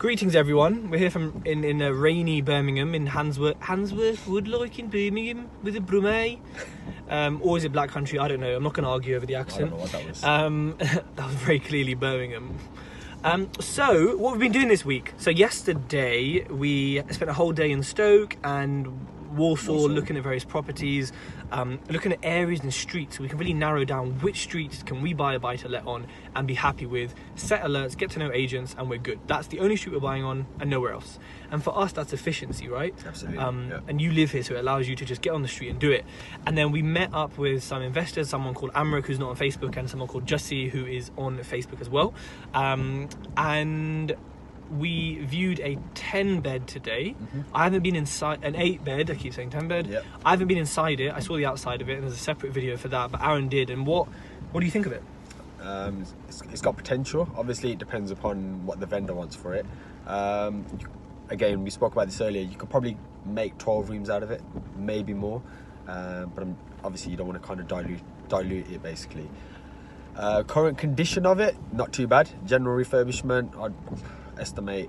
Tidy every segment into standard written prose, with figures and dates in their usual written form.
Greetings, everyone. We're here from in a rainy Birmingham, in Handsworth Wood, like in Birmingham, with a brummie. Or is it Black Country? I don't know. I'm not going to argue over the accent. I don't know what that was. That was very clearly Birmingham. So, what we've been doing this week. So, yesterday, we spent a whole day in Stoke and Warsaw, looking at various properties, looking at areas and streets, so we can really narrow down which streets can we buy a buy to let on and be happy with, set alerts, get to know agents, and we're good. That's the only street we're buying on and nowhere else. And for us, that's efficiency, right? Absolutely. And you live here, so it allows you to just get on the street and do it. And then we met up with some investors, someone called Amrik, who's not on Facebook, and someone called Jussie, who is on Facebook as well. And we viewed a 10-bed today. I haven't been inside an 8-bed. I keep saying 10-bed. Yep. I haven't been inside it. I saw the outside of it, and there's a separate video for that. But Aaron did. And what do you think of it? It's got potential. Obviously, it depends upon what the vendor wants for it. Again, we spoke about this earlier. You could probably make 12 rooms out of it, maybe more. But obviously, you don't want to kind of dilute it, basically. Current condition of it, not too bad. General refurbishment, I'd estimate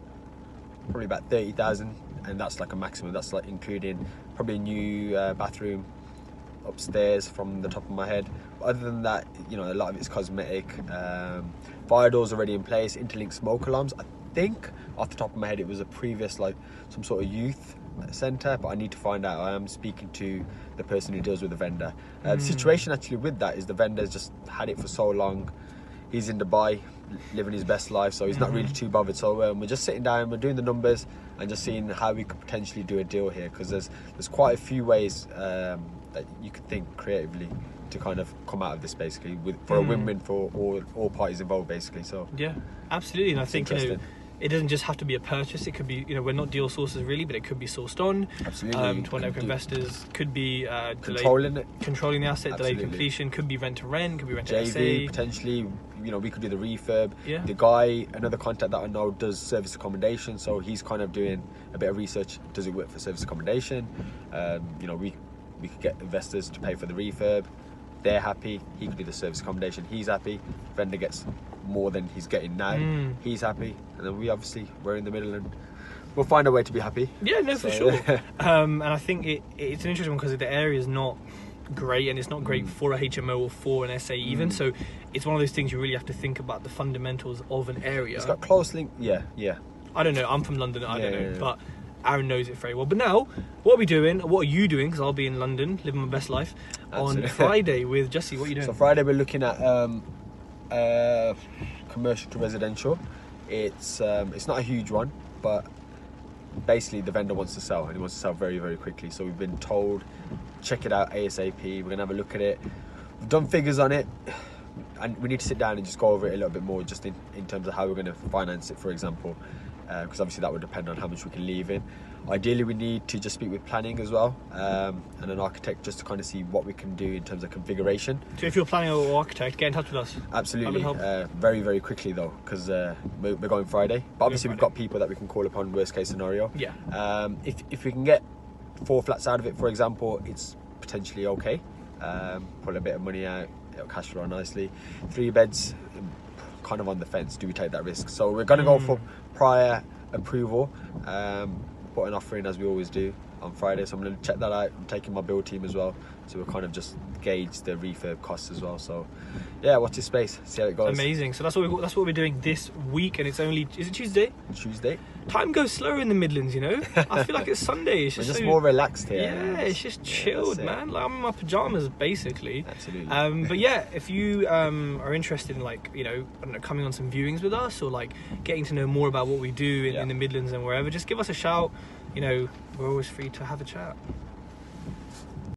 probably about 30,000, and that's like a maximum. That's like including probably a new bathroom upstairs from the top of my head. But other than that, you know, a lot of it's cosmetic. Fire doors already in place, interlinked smoke alarms. I think off the top of my head it was a previous, like, some sort of youth centre, but I need to find out. I am speaking to the person who deals with the vendor. The situation actually with that is the vendor's just had it for so long. He's in Dubai living his best life, so he's not really too bothered. So we're just sitting down, we're doing the numbers and just seeing how we could potentially do a deal here, because there's quite a few ways that you could think creatively to kind of come out of this, basically, for a win-win for all parties involved, basically. So yeah, absolutely. And I think, you know, it doesn't just have to be a purchase. It could be, you know, we're not deal sources really, but it could be sourced on. Absolutely. To whatever investors, could be controlling the asset, delay Absolutely. completion, could be rent to rent, could be rent to JV, SA. potentially. You know, we could do the refurb. Yeah. The guy, another contact that I know, does service accommodation, so he's kind of doing a bit of research. Does it work for service accommodation? You know, we could get investors to pay for the refurb. They're happy. He could do the service accommodation. He's happy. Vendor gets more than he's getting now. He's happy, and then we're in the middle, and we'll find a way to be happy. Yeah, no, for sure. And I think it's an interesting one because the area is not great, and it's not great for a HMO or for an SA even. So it's one of those things you really have to think about the fundamentals of an area. It's got close link. Yeah. I don't know. I'm from London. I don't know, but Aaron knows it very well. But now, what are we doing? What are you doing? Because I'll be in London, living my best life. Absolutely. On Friday with Jussie. What are you doing? So Friday we're looking at commercial to residential. It's not a huge one, but basically the vendor wants to sell, and he wants to sell very, very quickly. So we've been told, check it out ASAP. We're gonna have a look at it. We've done figures on it, and we need to sit down and just go over it a little bit more, just in terms of how we're going to finance it, for example, because obviously that would depend on how much we can leave in. Ideally, we need to just speak with planning as well, and an architect, just to kind of see what we can do in terms of configuration. So if you're planning or architect, get in touch with us. Absolutely. Very, very quickly though, because we're going Friday. But obviously we've got people that we can call upon, worst case scenario. Yeah. If we can get 4 flats out of it, for example, it's potentially okay. Pull a bit of money out, it'll cash flow nicely. 3 beds, kind of on the fence. Do we take that risk? So we're going to go for prior approval. Put an offer in, as we always do, on Friday. So I'm going to check that out. I'm taking my build team as well, so we'll kind of just gauge the refurb costs as well. So yeah, watch this space, see how it goes. Amazing. So that's what we're doing this week, and it's only, is it Tuesday? Time goes slower in the Midlands, you know. I feel like it's Sunday. It's just more relaxed here. Yeah, it's just chilled, man. Like, I'm in my pajamas basically. Absolutely. But yeah, if you are interested in, like, you know, I don't know, coming on some viewings with us, or like getting to know more about what we do in the Midlands and wherever, just give us a shout. You know, we're always free to have a chat.